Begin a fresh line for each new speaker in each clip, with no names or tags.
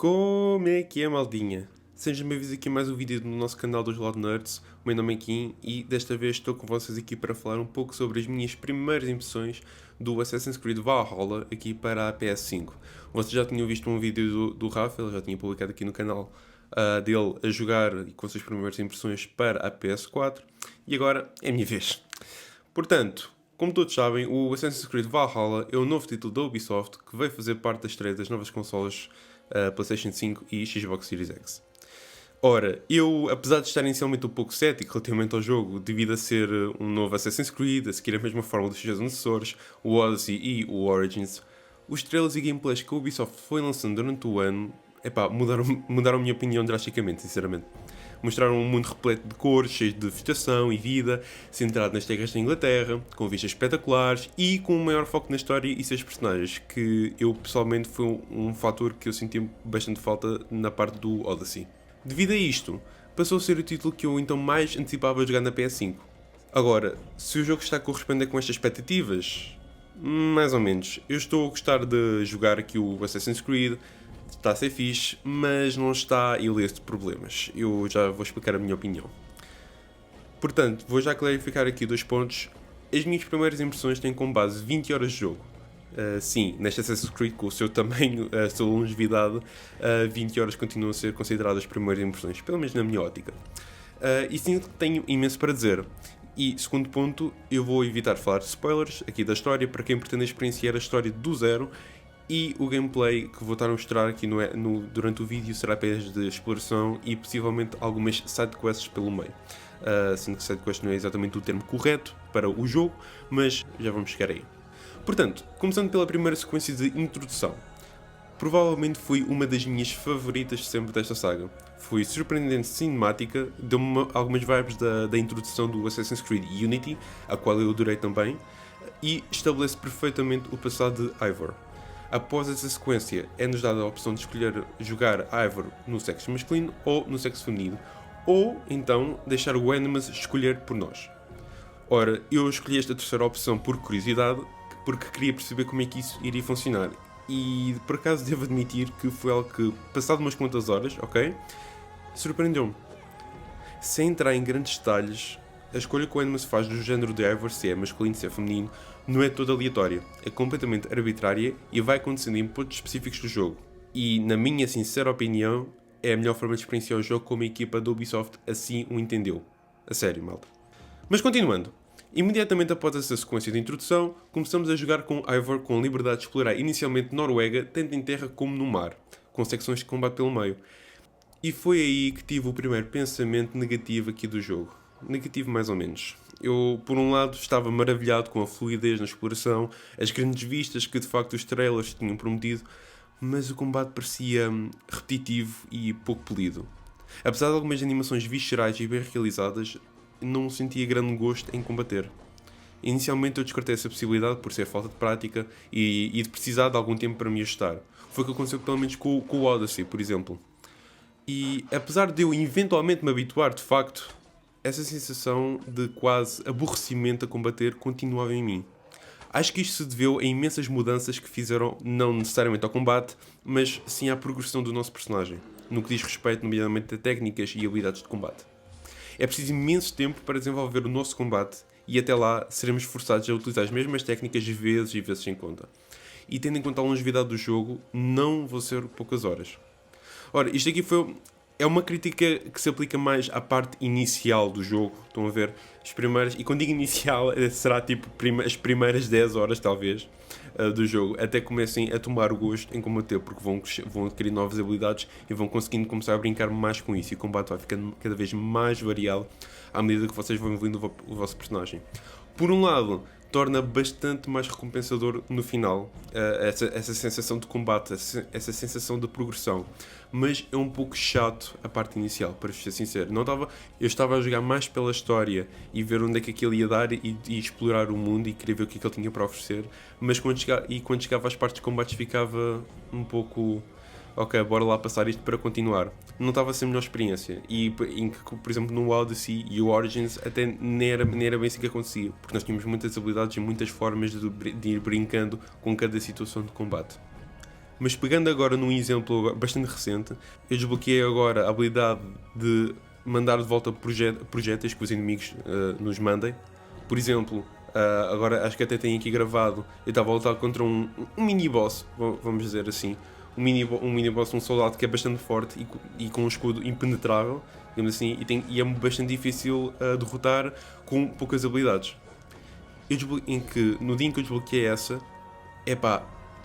Como é que é, maldinha? Sejam bem-vindos aqui a mais um vídeo no nosso canal dos Loud Nerds. O meu nome é Kim e desta vez estou com vocês aqui para falar um pouco sobre as minhas primeiras impressões do Assassin's Creed Valhalla aqui para a PS5. Vocês já tinham visto um vídeo do Rafa, ele já tinha publicado aqui no canal dele a jogar e com as suas primeiras impressões para a PS4 e agora é a minha vez. Portanto, como todos sabem, o Assassin's Creed Valhalla é o novo título da Ubisoft que veio fazer parte da estreia das novas consolas PlayStation 5 e Xbox Series X. Ora, eu, apesar de estar inicialmente um pouco cético relativamente ao jogo, devido a ser um novo Assassin's Creed, a seguir a mesma fórmula dos seus antecessores, o Odyssey e o Origins, os trailers e gameplays que a Ubisoft foi lançando durante o ano, mudaram a minha opinião drasticamente, sinceramente. Mostraram um mundo repleto de cores, cheio de vegetação e vida, centrado nas terras da Inglaterra, com vistas espetaculares e com um maior foco na história e seus personagens, que eu pessoalmente foi um fator que eu senti bastante falta na parte do Odyssey. Devido a isto, passou a ser o título que eu então mais antecipava jogar na PS5. Agora, se o jogo está a corresponder com estas expectativas, mais ou menos. Eu estou a gostar de jogar aqui o Assassin's Creed, está a ser fixe, mas não está ileso de problemas. Eu já vou explicar a minha opinião. Portanto, vou já clarificar aqui dois pontos. As minhas primeiras impressões têm como base 20 horas de jogo. Sim, neste Assassin's Creed, com o seu tamanho, a sua longevidade, 20 horas continuam a ser consideradas as primeiras impressões, pelo menos na minha ótica. E sim, tenho imenso para dizer. E, segundo ponto, eu vou evitar falar de spoilers aqui da história, para quem pretende experienciar a história do zero, e o gameplay que vou estar a mostrar aqui durante o vídeo será apenas de exploração e possivelmente algumas sidequests pelo meio. Sendo que sidequest não é exatamente o termo correto para o jogo, mas já vamos chegar aí. Portanto, começando pela primeira sequência de introdução. Provavelmente foi uma das minhas favoritas sempre desta saga. Foi surpreendente cinemática, deu-me algumas vibes da introdução do Assassin's Creed Unity, a qual eu adorei também, e estabelece perfeitamente o passado de Eivor. Após essa sequência, é-nos dada a opção de escolher jogar Eivor no sexo masculino ou no sexo feminino, ou então deixar o Animus escolher por nós. Ora, eu escolhi esta terceira opção por curiosidade, porque queria perceber como é que isso iria funcionar. E por acaso devo admitir que foi algo que, passado umas quantas horas, ok, surpreendeu-me. Sem entrar em grandes detalhes, a escolha que o Animus faz do género de Eivor, se é masculino, se é feminino, não é toda aleatória, é completamente arbitrária e vai acontecendo em pontos específicos do jogo. E, na minha sincera opinião, é a melhor forma de experienciar o jogo como a equipa da Ubisoft assim o entendeu. A sério, malta. Mas continuando. Imediatamente após essa sequência de introdução, começamos a jogar com Eivor com a liberdade de explorar inicialmente Noruega, tanto em terra como no mar, com secções de combate pelo meio. E foi aí que tive o primeiro pensamento negativo aqui do jogo. Negativo mais ou menos. Eu, por um lado, estava maravilhado com a fluidez na exploração, as grandes vistas que de facto os trailers tinham prometido, mas o combate parecia repetitivo e pouco polido. Apesar de algumas animações viscerais e bem realizadas, não sentia grande gosto em combater. Inicialmente eu descartei essa possibilidade por ser falta de prática e de precisar de algum tempo para me ajustar. Foi o que aconteceu pelo menos com o Odyssey, por exemplo. E apesar de eu eventualmente me habituar, de facto, essa sensação de quase aborrecimento a combater continuava em mim. Acho que isto se deveu a imensas mudanças que fizeram, não necessariamente ao combate, mas sim à progressão do nosso personagem, no que diz respeito nomeadamente a técnicas e habilidades de combate. É preciso imenso tempo para desenvolver o nosso combate e até lá seremos forçados a utilizar as mesmas técnicas vezes e vezes sem conta. E tendo em conta a longevidade do jogo, não vão ser poucas horas. Ora, isto aqui é uma crítica que se aplica mais à parte inicial do jogo. Estão a ver? As primeiras, e quando digo inicial, será tipo as primeiras 10 horas, talvez, do jogo, até comecem a tomar o gosto em combater, porque vão adquirir novas habilidades e vão conseguindo começar a brincar mais com isso. E o combate vai ficando cada vez mais variado à medida que vocês vão evoluindo o vosso personagem. Por um lado, torna bastante mais recompensador no final essa sensação de combate, essa sensação de progressão. Mas é um pouco chato a parte inicial, para ser sincero. Eu estava a jogar mais pela história e ver onde é que aquilo ia dar e explorar o mundo e querer ver o que é que ele tinha para oferecer. Mas quando chegava às partes de combates ficava um pouco... Ok, bora lá passar isto para continuar. Não estava a ser a melhor experiência. E, por exemplo, no Odyssey e o Origins até nem era bem assim que acontecia. Porque nós tínhamos muitas habilidades e muitas formas de ir brincando com cada situação de combate. Mas pegando agora num exemplo bastante recente, eu desbloqueei agora a habilidade de mandar de volta projéteis que os inimigos nos mandem. Por exemplo, agora acho que até tenho aqui gravado, eu estava a lutar contra um mini-boss, vamos dizer assim. Um mini-boss, um soldado que é bastante forte e com um escudo impenetrável, digamos assim, e é bastante difícil derrotar com poucas habilidades. No dia em que eu desbloqueei essa,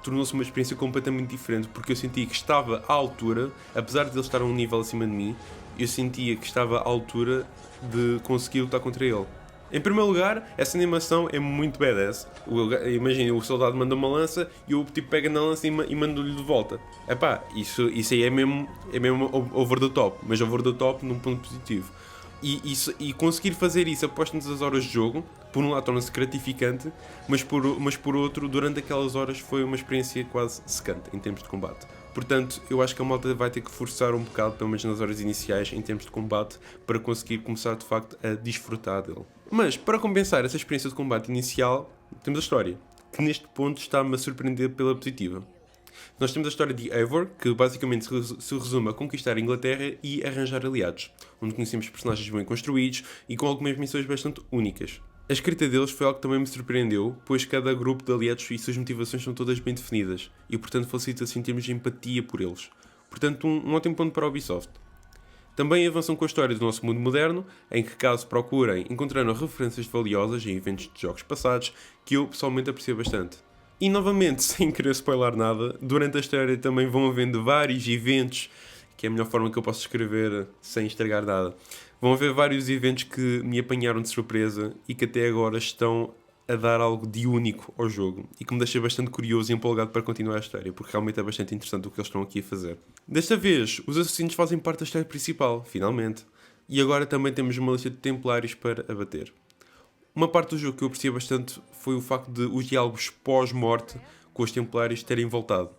tornou-se uma experiência completamente diferente, porque eu senti que estava à altura, apesar de ele estar a um nível acima de mim, eu sentia que estava à altura de conseguir lutar contra ele. Em primeiro lugar, essa animação é muito badass. Imagina, o soldado manda uma lança e o tipo pega na lança e manda-lhe de volta. Isso aí é mesmo over the top, mas over the top num ponto positivo. E conseguir fazer isso após tantas horas de jogo, por um lado torna-se gratificante, mas por outro, durante aquelas horas foi uma experiência quase secante em termos de combate. Portanto, eu acho que a malta vai ter que forçar um bocado, pelo menos nas horas iniciais, em termos de combate, para conseguir começar de facto a desfrutar dele. Mas, para compensar essa experiência de combate inicial, temos a história, que neste ponto está-me a surpreender pela positiva. Nós temos a história de Eivor, que basicamente se resume a conquistar a Inglaterra e arranjar aliados, onde conhecemos personagens bem construídos e com algumas missões bastante únicas. A escrita deles foi algo que também me surpreendeu, pois cada grupo de aliados e suas motivações são todas bem definidas, e portanto facilita-se em termos de empatia por eles. Portanto, um ótimo ponto para a Ubisoft. Também avançam com a história do nosso mundo moderno, em que caso procurem, encontrarão referências valiosas em eventos de jogos passados, que eu pessoalmente aprecio bastante. E novamente, sem querer spoiler nada, durante a história também vão havendo vários eventos, que é a melhor forma que eu posso escrever sem estragar nada. Vão haver vários eventos que me apanharam de surpresa e que até agora estão a dar algo de único ao jogo e que me deixa bastante curioso e empolgado para continuar a história, porque realmente é bastante interessante o que eles estão aqui a fazer. Desta vez, os assassinos fazem parte da história principal, finalmente. E agora também temos uma lista de templários para abater. Uma parte do jogo que eu apreciei bastante foi o facto de os diálogos pós-morte com os templários terem voltado.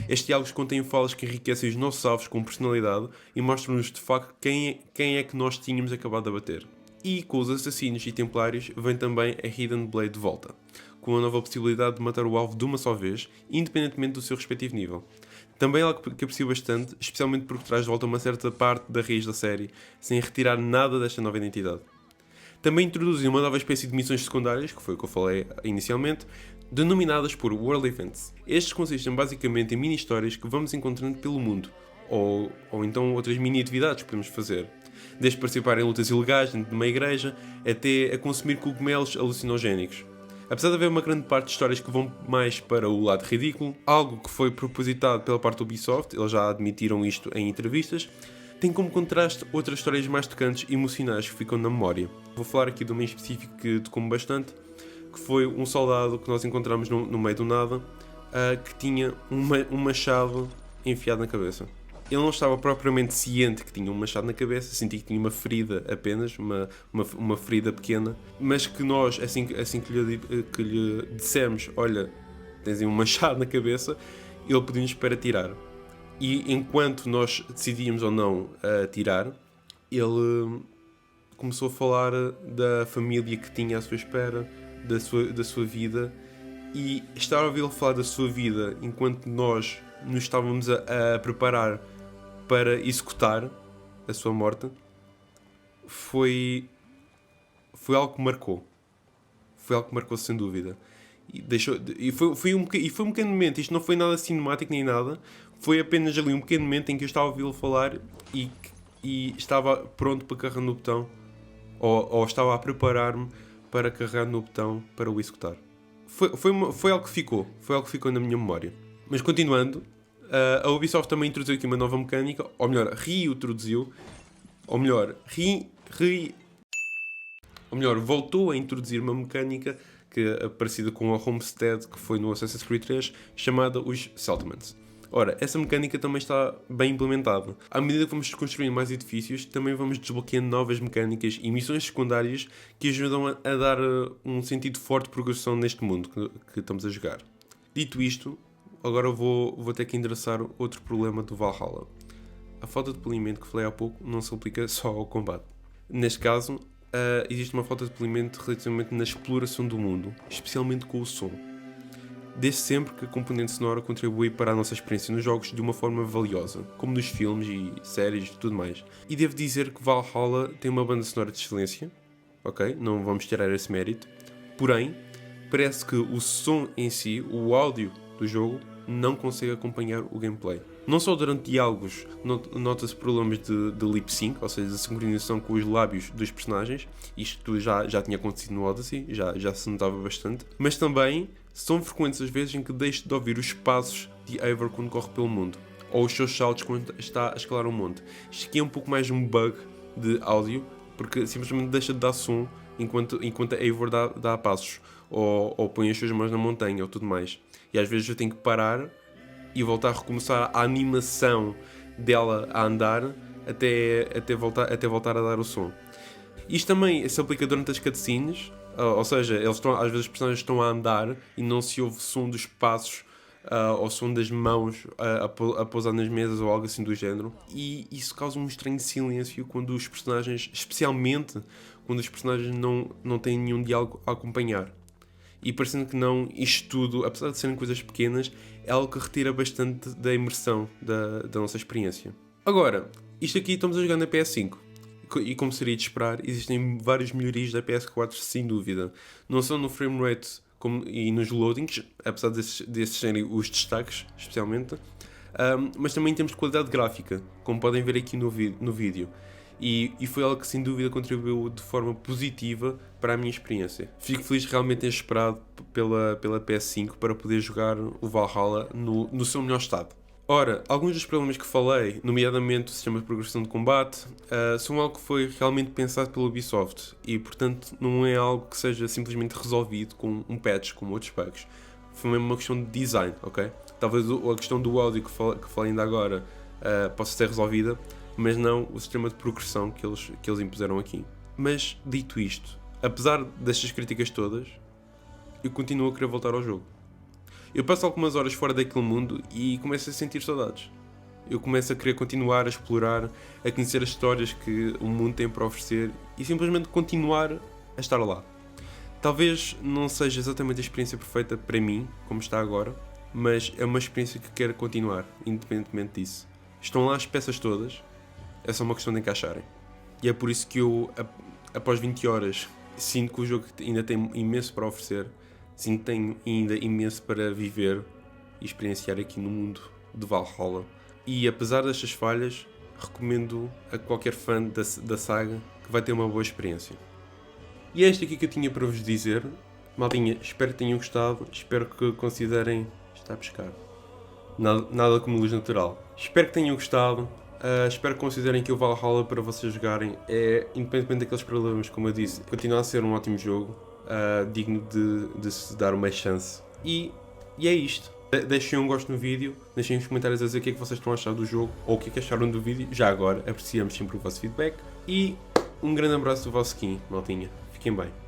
Estes diálogos contêm falas que enriquecem os nossos alvos com personalidade e mostram-nos de facto quem é que nós tínhamos acabado de abater. E com os assassinos e templários vem também a Hidden Blade de volta, com a nova possibilidade de matar o alvo de uma só vez, independentemente do seu respectivo nível. Também é algo que aprecio bastante, especialmente porque traz de volta uma certa parte da raiz da série, sem retirar nada desta nova identidade. Também introduziu uma nova espécie de missões secundárias, que foi o que eu falei inicialmente, denominadas por World Events. Estes consistem basicamente em mini-histórias que vamos encontrando pelo mundo, ou então outras mini-atividades que podemos fazer. Desde participar em lutas ilegais dentro de uma igreja, até a consumir cogumelos alucinogénicos. Apesar de haver uma grande parte de histórias que vão mais para o lado ridículo, algo que foi propositado pela parte do Ubisoft, eles já admitiram isto em entrevistas, tem como contraste outras histórias mais tocantes e emocionais que ficam na memória. Vou falar aqui de uma em específico que tocou-me bastante, que foi um soldado que nós encontramos no meio do nada, que tinha um machado enfiado na cabeça. Ele não estava propriamente ciente que tinha um machado na cabeça, sentia que tinha uma ferida apenas, uma ferida pequena, mas que nós, assim que lhe dissemos, olha, tens aí um machado na cabeça, ele pediu-nos para tirar. E enquanto nós decidíamos ou não tirar, ele começou a falar da família que tinha à sua espera, da sua vida, e estar a ouvi-lo falar da sua vida enquanto nós nos estávamos a preparar para executar a sua morte, foi algo que marcou. Foi algo que marcou sem dúvida. Foi um pequeno momento, isto não foi nada cinemático nem nada, foi apenas ali um pequeno momento em que eu estava a ouvi-lo falar e estava pronto para carregar no botão, ou estava a preparar-me para carregar no botão para o executar. Foi algo que ficou na minha memória. Mas continuando, a Ubisoft também introduziu aqui uma nova mecânica, ou melhor, voltou a introduzir uma mecânica que é parecida com a Homestead que foi no Assassin's Creed 3, chamada os Settlements. Ora, essa mecânica também está bem implementada. À medida que vamos construindo mais edifícios, também vamos desbloqueando novas mecânicas e missões secundárias que ajudam a dar um sentido forte de progressão neste mundo que estamos a jogar. Dito isto, agora vou ter que endereçar outro problema do Valhalla. A falta de polimento que falei há pouco não se aplica só ao combate. Neste caso, existe uma falta de polimento relativamente na exploração do mundo, especialmente com o som. desde sempre que a componente sonora contribui para a nossa experiência nos jogos de uma forma valiosa, como nos filmes e séries e tudo mais. E devo dizer que Valhalla tem uma banda sonora de excelência, ok? Não vamos tirar esse mérito. Porém, parece que o som em si, o áudio do jogo, não consegue acompanhar o gameplay. Não só durante diálogos nota-se problemas de lip sync, ou seja, de sincronização com os lábios dos personagens, isto já tinha acontecido no Odyssey, já se notava bastante, mas também são frequentes as vezes em que deixo de ouvir os passos de Eivor quando corre pelo mundo, ou os seus saltos quando está a escalar um monte. Isto aqui é um pouco mais um bug de áudio, porque simplesmente deixa de dar som enquanto a Eivor dá passos, ou põe as suas mãos na montanha, ou tudo mais. E às vezes eu tenho que parar e voltar a recomeçar a animação dela a andar até voltar a dar o som. Isto também se aplica durante as cutscenes, ou seja, às vezes os personagens estão a andar e não se ouve som dos passos ou som das mãos a pousar nas mesas ou algo assim do género. E isso causa um estranho silêncio quando os personagens, especialmente quando os personagens não têm nenhum diálogo a acompanhar. E parecendo que não, isto tudo, apesar de serem coisas pequenas, é algo que retira bastante da imersão da nossa experiência. Agora, isto aqui estamos a jogar na PS5. E como seria de esperar, existem várias melhorias da PS4 sem dúvida. Não só no frame rate e nos loadings, apesar desses serem os destaques, especialmente, mas também em termos de qualidade gráfica, como podem ver aqui no vídeo. E foi algo que sem dúvida contribuiu de forma positiva para a minha experiência. Fico feliz realmente em ter esperado pela PS5 para poder jogar o Valhalla no seu melhor estado. Ora, alguns dos problemas que falei, nomeadamente o sistema de progressão de combate, são algo que foi realmente pensado pela Ubisoft e, portanto, não é algo que seja simplesmente resolvido com um patch, como outros bugs. Foi mesmo uma questão de design, ok? Talvez a questão do áudio que falei ainda agora possa ser resolvida, mas não o sistema de progressão que eles impuseram aqui. Mas, dito isto, apesar destas críticas todas, eu continuo a querer voltar ao jogo. Eu passo algumas horas fora daquele mundo e começo a sentir saudades. Eu começo a querer continuar a explorar, a conhecer as histórias que o mundo tem para oferecer e simplesmente continuar a estar lá. Talvez não seja exatamente a experiência perfeita para mim, como está agora, mas é uma experiência que quero continuar, independentemente disso. Estão lá as peças todas, é só uma questão de encaixarem. E é por isso que eu, após 20 horas, sinto que o jogo ainda tem imenso para oferecer, sinto que tenho ainda imenso para viver e experienciar aqui no mundo de Valhalla. E apesar destas falhas, recomendo a qualquer fã da saga que vai ter uma boa experiência. E é isto aqui que eu tinha para vos dizer. Maldinha, espero que tenham gostado, espero que considerem... Está a pescar. Nada como luz natural. Espero que tenham gostado. Espero que considerem que o Valhalla para vocês jogarem é, independentemente daqueles problemas, como eu disse, continua a ser um ótimo jogo, digno de se dar uma chance. E é isto. Deixem um gosto no vídeo, deixem nos comentários a dizer o que é que vocês estão a achar do jogo ou o que é que acharam do vídeo. Já agora, apreciamos sempre o vosso feedback. E um grande abraço do vosso Kim, maltinha. Fiquem bem.